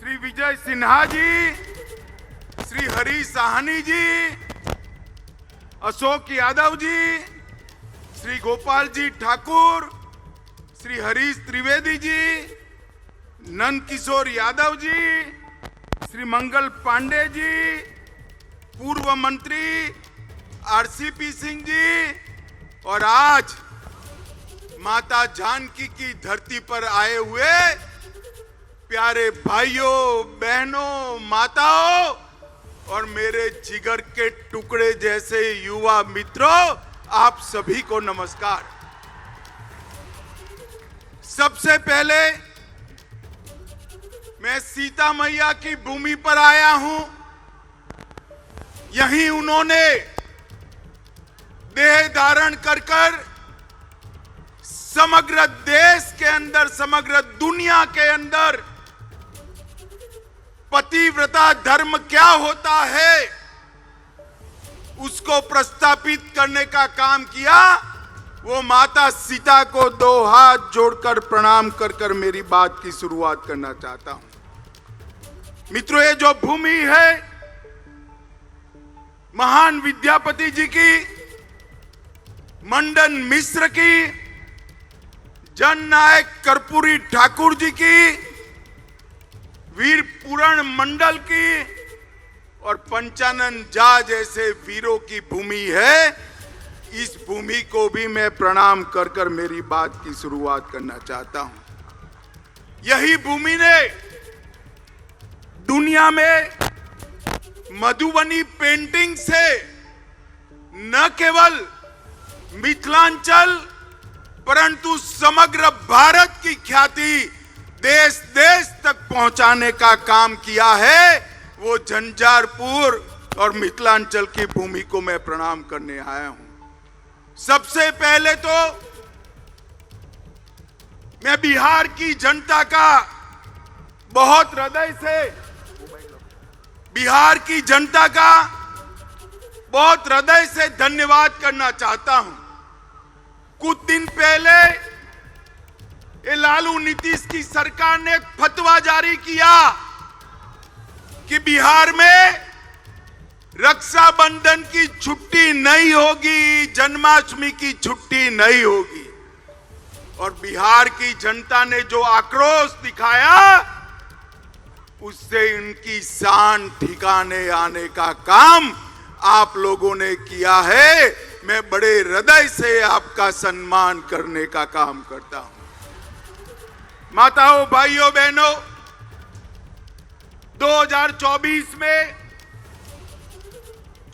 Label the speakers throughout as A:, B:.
A: श्री विजय सिन्हा जी, श्री हरीश साहनी जी, अशोक यादव जी, श्री गोपाल जी ठाकुर, श्री हरीश त्रिवेदी जी, नंद किशोर यादव जी, श्री मंगल पांडे जी, पूर्व मंत्री आरसीपी सिंह जी, और आज माता जानकी की धरती पर आए हुए प्यारे भाइयों बहनों माताओं और मेरे जिगर के टुकड़े जैसे युवा मित्रों, आप सभी को नमस्कार। सबसे पहले मैं सीता मैया की भूमि पर आया हूं। यहीं उन्होंने देह धारण कर समग्र देश के अंदर, समग्र दुनिया के अंदर पतिव्रता धर्म क्या होता है उसको प्रस्थापित करने का काम किया। वो माता सीता को दो हाथ जोड़कर प्रणाम कर मेरी बात की शुरुआत करना चाहता हूं। मित्रों, ये जो भूमि है महान विद्यापति जी की, मंडन मिश्र की, जननायक कर्पूरी ठाकुर जी की, वीर पूरण मंडल की और पंचानन झा जैसे वीरों की भूमि है। इस भूमि को भी मैं प्रणाम कर मेरी बात की शुरुआत करना चाहता हूं। यही भूमि ने दुनिया में मधुबनी पेंटिंग से न केवल मिथिलांचल परंतु समग्र भारत की ख्याति देश देश तक पहुंचाने का काम किया है। वो झंझारपुर और मिथिलांचल की भूमि को मैं प्रणाम करने आया हूं। सबसे पहले तो मैं बिहार की जनता का बहुत हृदय से, बिहार की जनता का बहुत हृदय से धन्यवाद करना चाहता हूं। कुछ दिन पहले ये लालू नीतीश की सरकार ने एक फतवा जारी किया कि बिहार में रक्षाबंधन की छुट्टी नहीं होगी, जन्माष्टमी की छुट्टी नहीं होगी। और बिहार की जनता ने जो आक्रोश दिखाया उससे इनकी शान ठिकाने आने का काम आप लोगों ने किया है। मैं बड़े हृदय से आपका सम्मान करने का काम करता हूं। माताओं, भाइयों, बहनों, 2024 में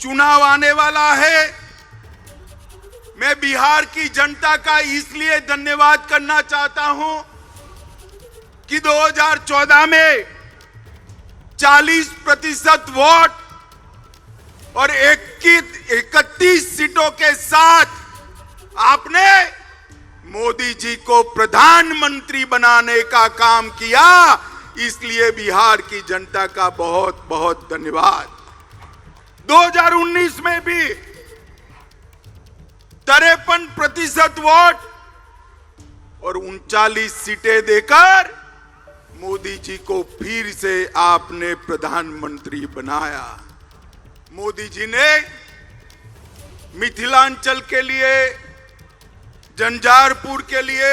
A: चुनाव आने वाला है। मैं बिहार की जनता का इसलिए धन्यवाद करना चाहता हूं कि 2014 में 40% वोट और 31 सीटों के साथ आपने मोदी जी को प्रधानमंत्री बनाने का काम किया। इसलिए बिहार की जनता का बहुत बहुत धन्यवाद। 2019 में भी 53% वोट और 39 सीटें देकर मोदी जी को फिर से आपने प्रधानमंत्री बनाया। मोदी जी ने मिथिलांचल के लिए, झंझारपुर के लिए,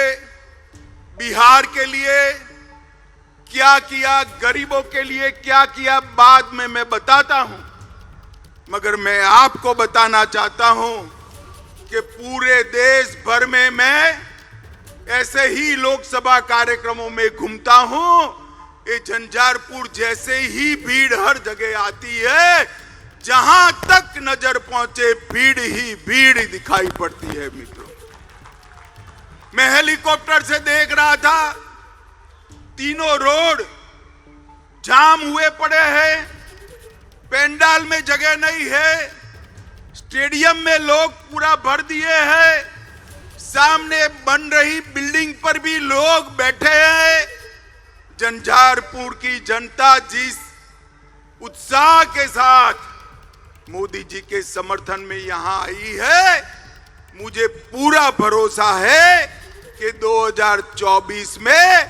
A: बिहार के लिए क्या किया, गरीबों के लिए क्या किया, बाद में मैं बताता हूं। मगर मैं आपको बताना चाहता हूं कि पूरे देश भर में मैं ऐसे ही लोकसभा कार्यक्रमों में घूमता हूं। ये झंझारपुर जैसे ही भीड़ हर जगह आती है, जहां तक नजर पहुंचे भीड़ ही भीड़ दिखाई पड़ती है। मित्रों, मैं हेलीकॉप्टर से देख रहा था, तीनों रोड जाम हुए पड़े हैं, पेंडाल में जगह नहीं है, स्टेडियम में लोग पूरा भर दिए हैं, सामने बन रही बिल्डिंग पर भी लोग बैठे हैं। झंझारपुर की जनता जिस उत्साह के साथ मोदी जी के समर्थन में यहां आई है, मुझे पूरा भरोसा है कि 2024 में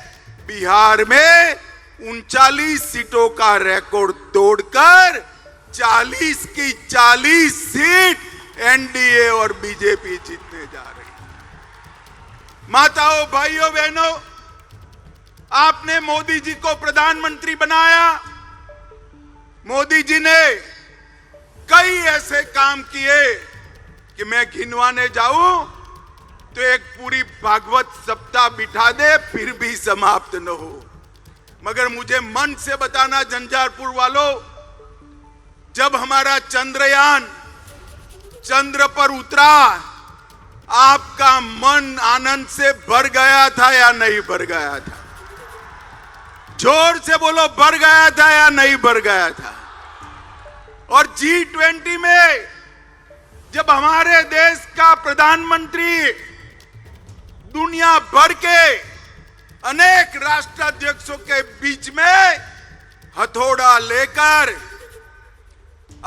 A: बिहार में 39 सीटों का रिकॉर्ड तोड़कर 40 की 40 सीट एनडीए और बीजेपी जीतने जा रही है। माताओं, भाइयों, बहनों, आपने मोदी जी को प्रधानमंत्री बनाया। मोदी जी ने कई ऐसे काम किए कि मैं गिनवाने जाऊं तो एक पूरी भागवत सप्ताह बिठा दे फिर भी समाप्त न हो। मगर मुझे मन से बताना झंझारपुर वालों, जब हमारा चंद्रयान चंद्र पर उतरा, आपका मन आनंद से भर गया था या नहीं भर गया था? जोर से बोलो, भर गया था या नहीं भर गया था? और G20 में जब हमारे देश का प्रधानमंत्री दुनिया भर के अनेक राष्ट्राध्यक्षों के बीच में हथौड़ा लेकर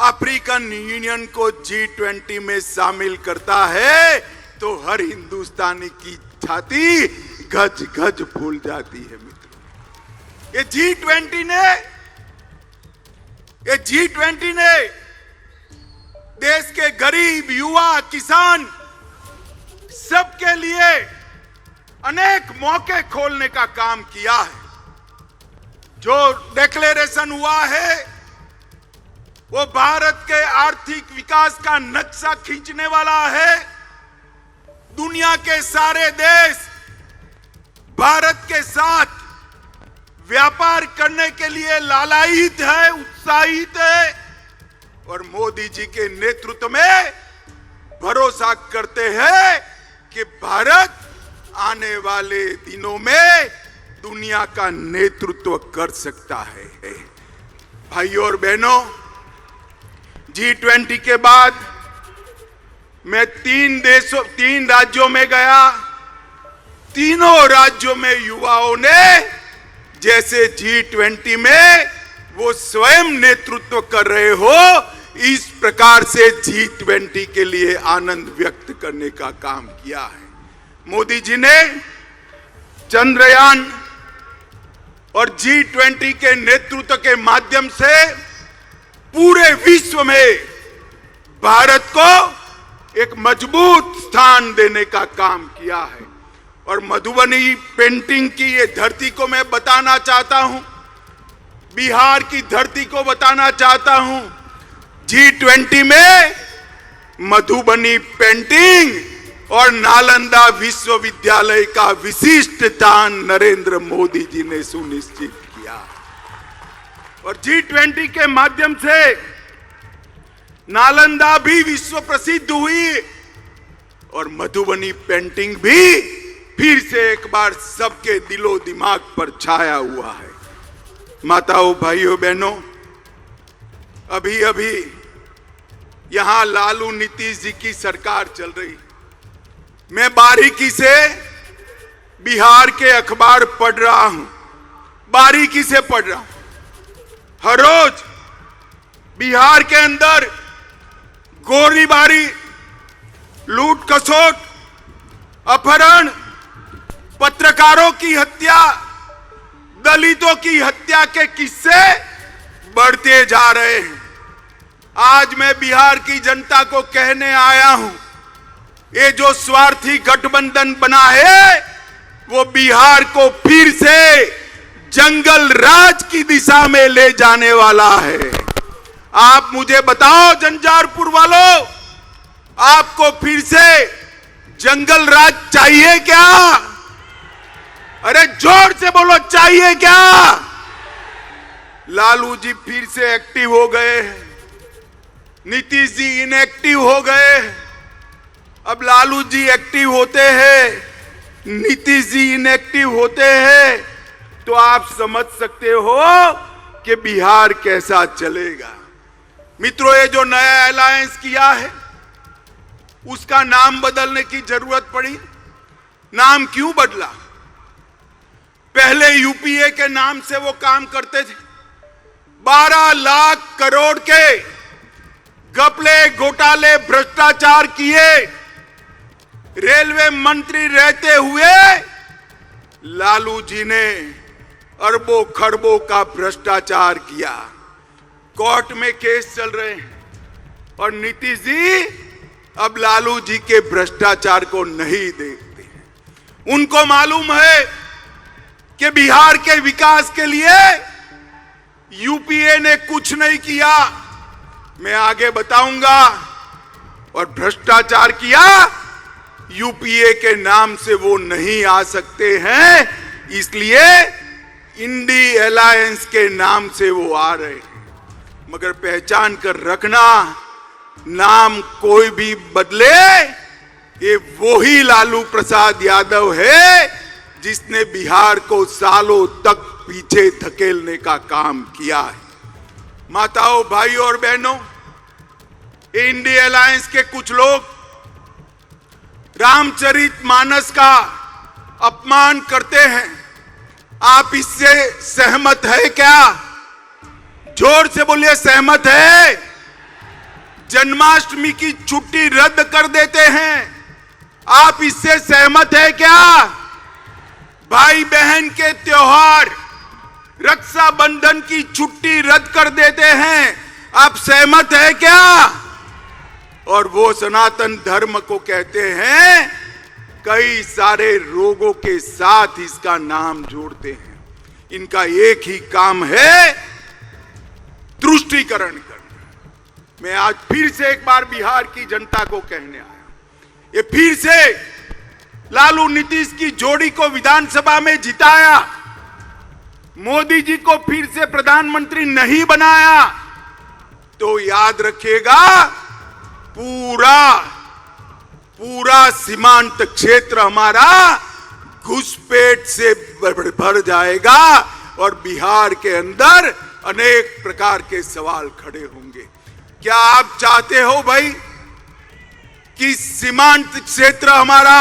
A: अफ्रीकन यूनियन को G20 में शामिल करता है, तो हर हिंदुस्तानी की छाती गज गज फूल जाती है। मित्रों, ये G20 ने देश के गरीब, युवा, किसान सबके लिए अनेक मौके खोलने का काम किया है। जो डिक्लेरेशन हुआ है वो भारत के आर्थिक विकास का नक्शा खींचने वाला है। दुनिया के सारे देश भारत के साथ व्यापार करने के लिए लालायित है, उत्साहित है, और मोदी जी के नेतृत्व में भरोसा करते हैं कि भारत आने वाले दिनों में दुनिया का नेतृत्व कर सकता है। भाइयों और बहनों, G20 के बाद मैं 3 राज्यों में गया। तीनों राज्यों में युवाओं ने जैसे G20 में वो स्वयं नेतृत्व कर रहे हो, इस प्रकार से G20 के लिए आनंद व्यक्त करने का काम किया है। मोदी जी ने चंद्रयान और G20 के नेतृत्व के माध्यम से पूरे विश्व में भारत को एक मजबूत स्थान देने का काम किया है। और मधुबनी पेंटिंग की ये धरती को मैं बताना चाहता हूं, बिहार की धरती को बताना चाहता हूं। G20 में मधुबनी पेंटिंग और नालंदा विश्वविद्यालय का विशिष्ट स्थान नरेंद्र मोदी जी ने सुनिश्चित किया। और G20 के माध्यम से नालंदा भी विश्व प्रसिद्ध हुई और मधुबनी पेंटिंग भी फिर से एक बार सबके दिलो दिमाग पर छाया हुआ है। माताओं, भाइयों, बहनों, अभी अभी यहां लालू नीतीश जी की सरकार चल रही। मैं बारीकी से बिहार के अखबार पढ़ रहा हूं, बारीकी से पढ़ रहा हूं। हर रोज बिहार के अंदर गोलीबारी, लूट खसोट, अपहरण, पत्रकारों की हत्या, दलितों की हत्या के किस्से बढ़ते जा रहे हैं। आज मैं बिहार की जनता को कहने आया हूं, ये जो स्वार्थी गठबंधन बना है वो बिहार को फिर से जंगल राज की दिशा में ले जाने वाला है। आप मुझे बताओ झंझारपुर वालों, आपको फिर से जंगल राज चाहिए क्या? अरे जोर से बोलो, चाहिए क्या? लालू जी फिर से एक्टिव हो गए, नीतीश जी इनएक्टिव हो गए। अब लालू जी एक्टिव होते हैं, नीतीश जी इनएक्टिव होते हैं, तो आप समझ सकते हो कि बिहार कैसा चलेगा। मित्रों, ये जो नया अलायंस किया है उसका नाम बदलने की जरूरत पड़ी। नाम क्यों बदला? पहले यूपीए के नाम से वो काम करते थे। 12 लाख करोड़ के घपले, घोटाले, भ्रष्टाचार किए। रेलवे मंत्री रहते हुए लालू जी ने अरबों खरबों का भ्रष्टाचार किया, कोर्ट में केस चल रहे हैं, और नीतीश जी अब लालू जी के भ्रष्टाचार को नहीं देखते हैं। उनको मालूम है कि बिहार के विकास के लिए यूपीए ने कुछ नहीं किया, मैं आगे बताऊंगा, और भ्रष्टाचार किया, यूपीए के नाम से वो नहीं आ सकते हैं, इसलिए इंडी अलायंस के नाम से वो आ रहे हैं। मगर पहचान कर रखना, नाम कोई भी बदले, ये वही लालू प्रसाद यादव है जिसने बिहार को सालों तक पीछे धकेलने का काम किया है। माताओं, भाइयों और बहनों, इंडी अलायंस के कुछ लोग रामचरितमानस का अपमान करते हैं। आप इससे सहमत है क्या? जोर से बोलिए, सहमत है? जन्माष्टमी की छुट्टी रद्द कर देते हैं, आप इससे सहमत है क्या? भाई बहन के त्योहार, रक्षाबंधन की छुट्टी रद्द कर देते हैं, आप सहमत है क्या? और वो सनातन धर्म को कहते हैं, कई सारे रोगों के साथ इसका नाम जोड़ते हैं। इनका एक ही काम है, तुष्टीकरण करना। मैं आज फिर से एक बार बिहार की जनता को कहने आया, ये फिर से लालू नीतीश की जोड़ी को विधानसभा में जिताया, मोदी जी को फिर से प्रधानमंत्री नहीं बनाया, तो याद रखिएगा पूरा सीमांत क्षेत्र हमारा घुसपैठ से भर जाएगा, और बिहार के अंदर अनेक प्रकार के सवाल खड़े होंगे। क्या आप चाहते हो भाई कि सीमांत क्षेत्र हमारा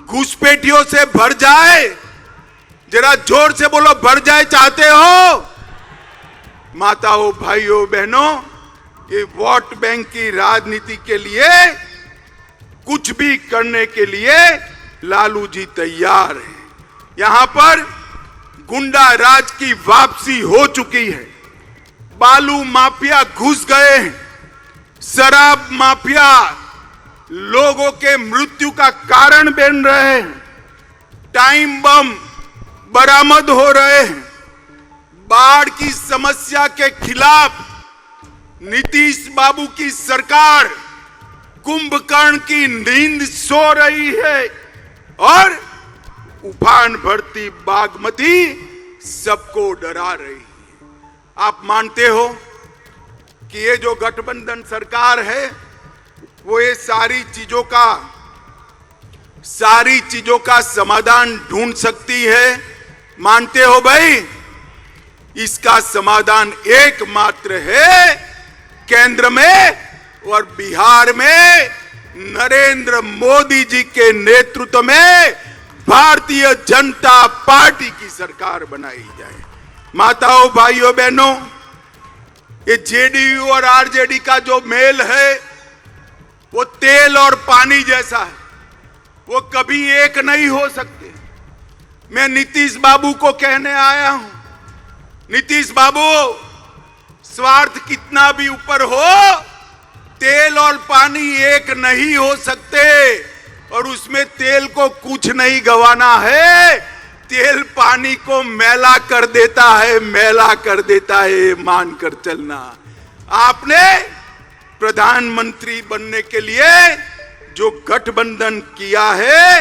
A: घुसपैठियों से भर जाए? जरा जोर से बोलो, भर जाए चाहते हो? माताओं, भाइयों, बहनों, ये वोट बैंक की राजनीति के लिए कुछ भी करने के लिए लालू जी तैयार हैं। यहां पर गुंडा राज की वापसी हो चुकी है, बालू माफिया घुस गए हैं, शराब माफिया लोगों के मृत्यु का कारण बन रहे हैं, टाइम बम बरामद हो रहे हैं, बाढ़ की समस्या के खिलाफ नीतीश बाबू की सरकार कुंभकर्ण की नींद सो रही है, और उफान भरती बागमती सबको डरा रही है। आप मानते हो कि ये जो गठबंधन सरकार है वो ये सारी चीजों का समाधान ढूंढ सकती है? मानते हो भाई? इसका समाधान एकमात्र है, केंद्र में और बिहार में नरेंद्र मोदी जी के नेतृत्व में भारतीय जनता पार्टी की सरकार बनाई जाए। माताओं, भाइयों, बहनों, ये जेडीयू और आरजेडी का जो मेल है वो तेल और पानी जैसा है, वो कभी एक नहीं हो सकते। मैं नीतीश बाबू को कहने आया हूं, नीतीश बाबू, स्वार्थ कितना भी ऊपर हो, तेल और पानी एक नहीं हो सकते, और उसमें तेल को कुछ नहीं गंवाना है, तेल पानी को मैला कर देता है, मानकर चलना। आपने प्रधानमंत्री बनने के लिए जो गठबंधन किया है,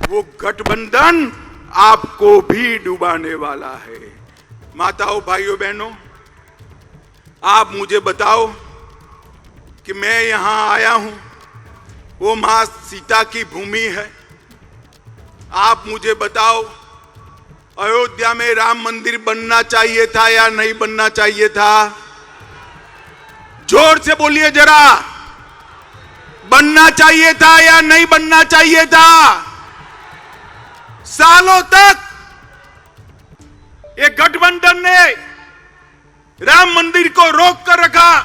A: वो गठबंधन आपको भी डुबाने वाला है। माताओं, भाइयों, बहनों, आप मुझे बताओ कि मैं यहां आया हूं, वो मां सीता की भूमि है। आप मुझे बताओ, अयोध्या में राम मंदिर बनना चाहिए था या नहीं बनना चाहिए था? जोर से बोलिए जरा, बनना चाहिए था या नहीं बनना चाहिए था? सालों तक ये गठबंधन ने राम मंदिर को रोक कर रखा,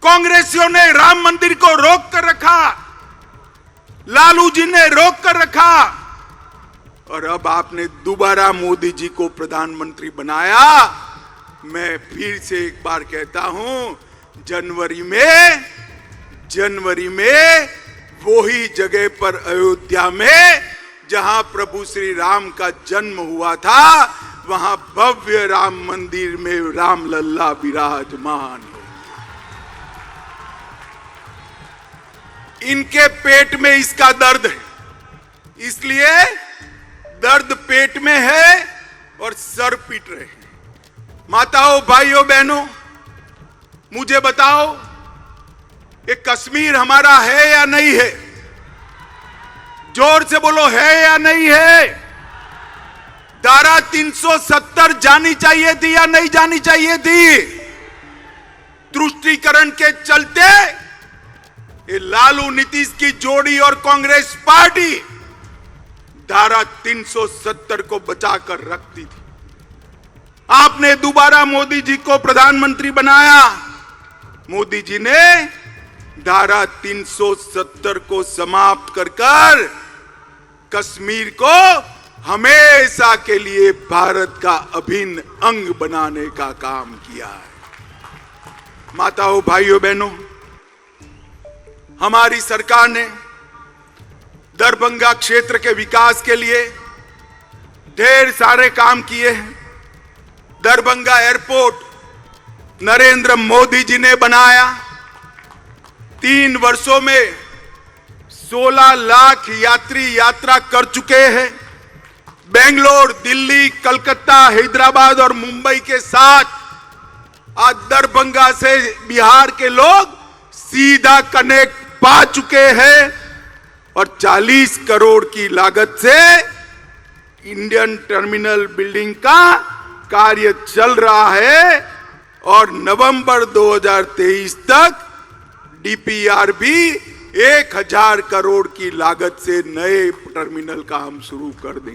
A: कांग्रेसियों ने राम मंदिर को रोक कर रखा, लालू जी ने रोक कर रखा, और अब आपने दोबारा मोदी जी को प्रधानमंत्री बनाया। मैं फिर से एक बार कहता हूं, जनवरी में वही जगह पर अयोध्या में जहां प्रभु श्री राम का जन्म हुआ था, वहां भव्य राम मंदिर में राम लल्ला विराजमान हो। इनके पेट में इसका दर्द है, इसलिए दर्द पेट में है और सर पीट रहे हैं। माताओं, भाइयों, बहनों, मुझे बताओ, ये कश्मीर हमारा है या नहीं है? जोर से बोलो, है या नहीं है? धारा 370 जानी चाहिए थी या नहीं जानी चाहिए थी? तुष्टीकरण के चलते ये लालू नीतीश की जोड़ी और कांग्रेस पार्टी धारा 370 को बचाकर रखती थी। आपने दोबारा मोदी जी को प्रधानमंत्री बनाया। मोदी जी ने धारा 370 को समाप्त कर कश्मीर को हमेशा के लिए भारत का अभिन्न अंग बनाने का काम किया है। माताओं, भाइयों, बहनों, हमारी सरकार ने दरभंगा क्षेत्र के विकास के लिए ढेर सारे काम किए हैं। दरभंगा एयरपोर्ट नरेंद्र मोदी जी ने बनाया। 3 वर्षों में 16 लाख यात्री यात्रा कर चुके हैं। बेंगलोर, दिल्ली, कलकत्ता, हैदराबाद और मुंबई के साथ आज दरभंगा से बिहार के लोग सीधा कनेक्ट पा चुके हैं और 40 करोड़ की लागत से इंडियन टर्मिनल बिल्डिंग का कार्य चल रहा है और नवंबर 2023 तक डीपीआर भी 1000 करोड़ की लागत से नए टर्मिनल का हम शुरू कर देंगे।